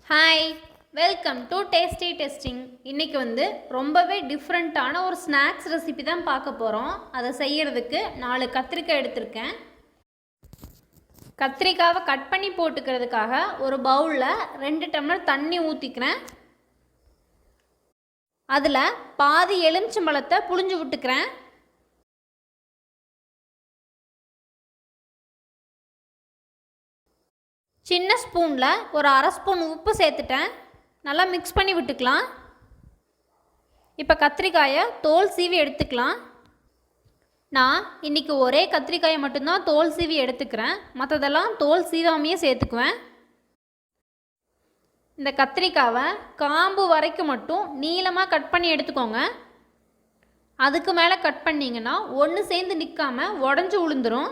Hi, welcome to tasty testing. இன்றைக்கி ரொம்பவே டிஃப்ரெண்ட்டான ஒரு ஸ்நாக்ஸ் ரெசிபி தான் பார்க்க போகிறோம். அதை செய்கிறதுக்கு 4 கத்திரிக்காய் எடுத்திருக்கேன். கத்திரிக்காவை கட் பண்ணி போட்டுக்கிறதுக்காக ஒரு பவுலில் 2 டம்ளர் தண்ணி ஊற்றிக்கிறேன். அதில் பாதி எலுமிச்சம்பழத்தை புழிஞ்சு விட்டுக்கிறேன். சின்ன ஸ்பூனில் ஒரு அரை ஸ்பூன் உப்பு சேர்த்துட்டேன். நல்லா மிக்ஸ் பண்ணி விட்டுக்கலாம். இப்போ கத்திரிக்காயை தோல் சீவி எடுத்துக்கலாம். நான் இன்றைக்கி ஒரே கத்திரிக்காயை மட்டும்தான் தோல் சீவி எடுத்துக்கிறேன். மற்றதெல்லாம் தோல் சீவாமையே சேர்த்துக்குவேன். இந்த கத்திரிக்காவை காம்பு வரைக்கும் மட்டும் நீளமாக கட் பண்ணி எடுத்துக்கோங்க. அதுக்கு மேலே கட் பண்ணிங்கன்னா ஒன்று சேர்ந்து நிற்காமல் உடஞ்சி உளுந்துடும்.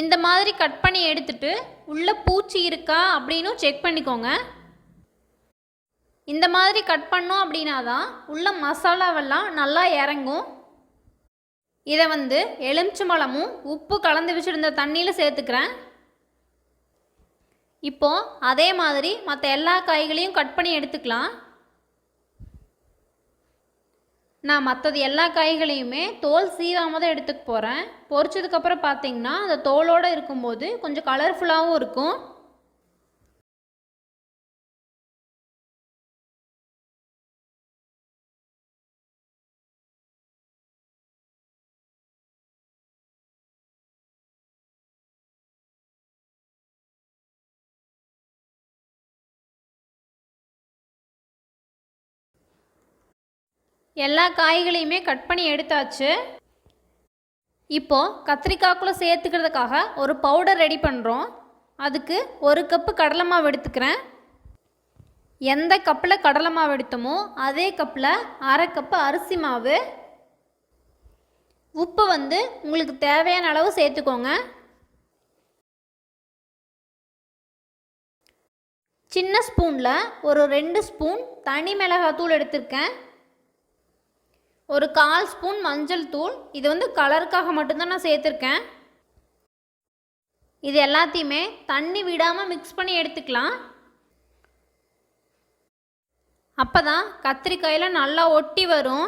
இந்த மாதிரி கட் பண்ணி எடுத்துட்டு உள்ளே பூச்சி இருக்கா அப்படின்னு செக் பண்ணிக்கோங்க. இந்த மாதிரி கட் பண்ணோம் அப்படின்னா தான் உள்ள மசாலாவெல்லாம் நல்லா இறங்கும். இதை எலுமிச்சம்பழமும் உப்பு கலந்து வச்சுருந்த தண்ணியில் சேர்த்துக்கிறேன். இப்போது அதே மாதிரி மற்ற எல்லா காய்களையும் கட் பண்ணி எடுத்துக்கலாம். நான் மற்றது எல்லா காய்களையுமே தோல் சீவாமல் தான் எடுத்துக்க போகிறேன். பொரிச்சதுக்கப்புறம் பார்த்திங்கன்னா அந்த தோலோடு இருக்கும்போது கொஞ்சம் கலர்ஃபுல்லாகவும் இருக்கும். எல்லா காய்களையுமே கட் பண்ணி எடுத்தாச்சு. இப்போது கத்திரிக்காய்க்குள்ளே சேர்த்துக்கிறதுக்காக ஒரு பவுடர் ரெடி பண்ணுறோம். அதுக்கு 1 கப்பு கடலை மாவு எடுத்துக்கிறேன். எந்த கப்பில் கடலை மாவு எடுத்தோமோ அதே கப்பில் அரை கப்பு அரிசி மாவு. உப்பு உங்களுக்கு தேவையான அளவு சேர்த்துக்கோங்க. சின்ன ஸ்பூனில் ஒரு 2 ஸ்பூன் தனி மிளகாத்தூள் எடுத்திருக்கேன். ஒரு 1/4 ஸ்பூன் மஞ்சள் தூள். இது கலருக்காக மட்டும்தான் நான் சேர்த்துருக்கேன். இது எல்லாத்தையுமே தண்ணி விடாமல் மிக்ஸ் பண்ணி எடுத்துக்கலாம். அப்போ தான் கத்திரிக்காயில் நல்லா ஒட்டி வரும்.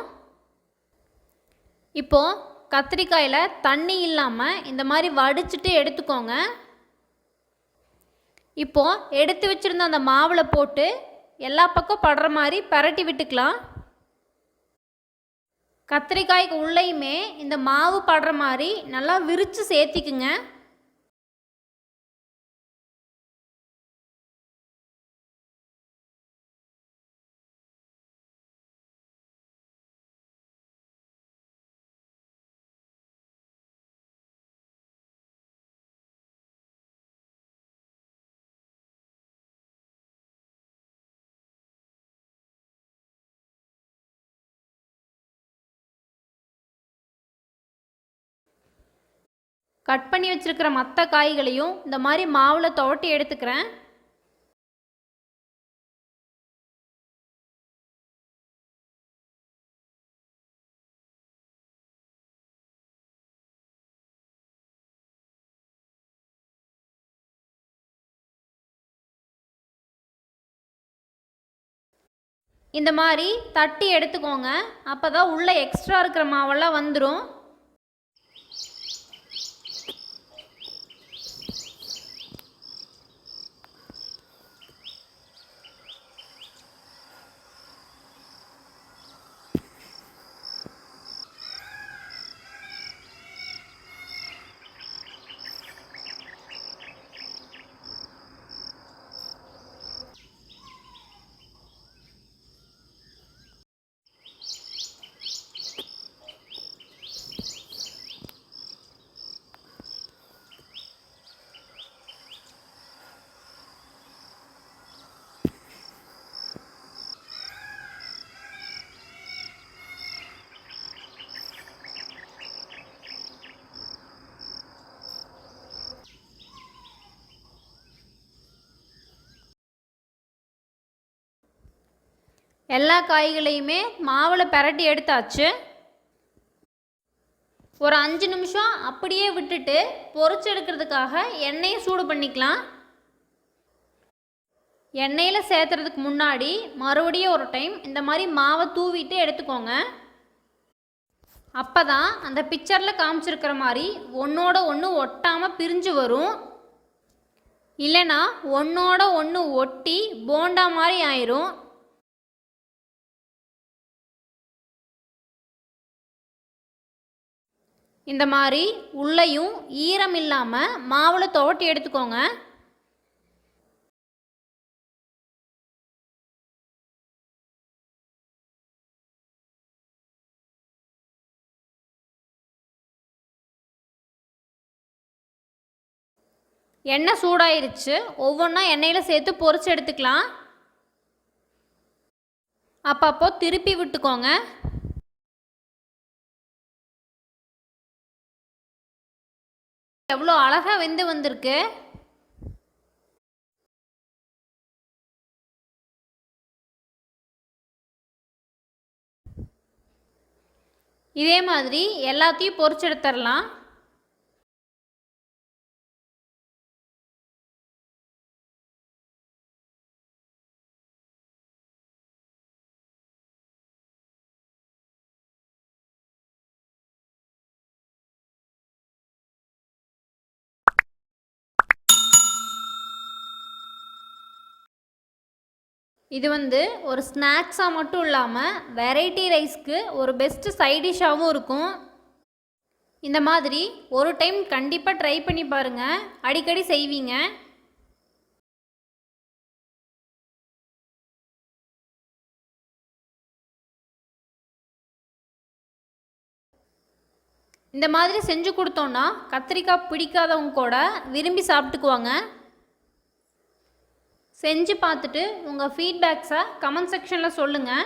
இப்போது கத்திரிக்காயில் தண்ணி இல்லாமல் இந்த மாதிரி வடிச்சிட்டு எடுத்துக்கோங்க. இப்போது எடுத்து வச்சுருந்த அந்த மாவில் போட்டு எல்லா பக்கம் படுற மாதிரி பரட்டி விட்டுக்கலாம். கத்திரிக்காய்க்கு உள்ளேயுமே இந்த மாவு படுற மாதிரி நல்லா விரித்து சேர்த்திக்குங்க. கட் பண்ணி வச்சுருக்கிற மற்ற காய்களையும் இந்த மாதிரி மாவில் துவட்டி எடுத்துக்கிறேன். இந்த மாதிரி தட்டி எடுத்துக்கோங்க. அப்போ தான் உள்ளே எக்ஸ்ட்ரா இருக்கிற மாவெல்லாம் வந்துடும். எல்லா காய்களையுமே மாவில் பரட்டி எடுத்தாச்சு. ஒரு 5 நிமிஷம் அப்படியே விட்டுட்டு பொரிச்சு எடுக்கிறதுக்காக எண்ணெயை சூடு பண்ணிக்கலாம். எண்ணெயில் சேர்த்துறதுக்கு முன்னாடி மறுபடியும் ஒரு டைம் இந்த மாதிரி மாவை தூவிட்டு எடுத்துக்கோங்க. அப்போ தான் அந்த பிக்சரில் காமிச்சிருக்கிற மாதிரி ஒன்றோட ஒன்று ஒட்டாமல் பிரிஞ்சு வரும். இல்லைன்னா ஒன்றோட ஒன்று ஒட்டி போண்டா மாதிரி ஆயிரும். இந்த மாதிரி உள்ளேயும் ஈரம் இல்லாமல் மாவில் துவட்டி எடுத்துக்கோங்க. எண்ணெய் சூடாயிருச்சு. ஒவ்வொன்றா எண்ணெயில் சேர்த்து பொரிச்சு எடுத்துக்கலாம். அப்பப்போ திருப்பி விட்டுக்கோங்க. எவ்வளோ அழகாக வெந்து வந்திருக்கு. இதே மாதிரி எல்லாத்தையும் பொரிச்சு எடுத்துடலாம். இது ஒரு ஸ்நாக்ஸாக மட்டும் இல்லாமல் வெரைட்டி ரைஸ்க்கு ஒரு பெஸ்ட்டு சைட் டிஷ்ஷாகவும் இருக்கும். இந்த மாதிரி ஒரு டைம் கண்டிப்பாக ட்ரை பண்ணி பாருங்கள். அடிக்கடி செய்வீங்க. இந்த மாதிரி செஞ்சு கொடுத்தோன்னா கத்திரிக்காய் பிடிக்காதவங்க கூட விரும்பி சாப்பிட்டுக்குவாங்க. செஞ்சு பார்த்துட்டு உங்கள் ஃபீட்பேக்ஸை கமெண்ட் செக்ஷனில் சொல்லுங்கள்.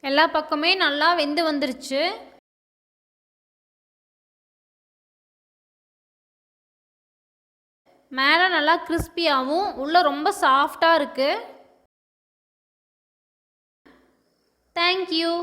எல்லா பக்கமே நல்லா வெந்து வந்துருச்சு. மேலே நல்லா கிறிஸ்பியாகவும் உள்ளே ரொம்ப சாஃப்டாக இருக்குது. தேங்க்யூ.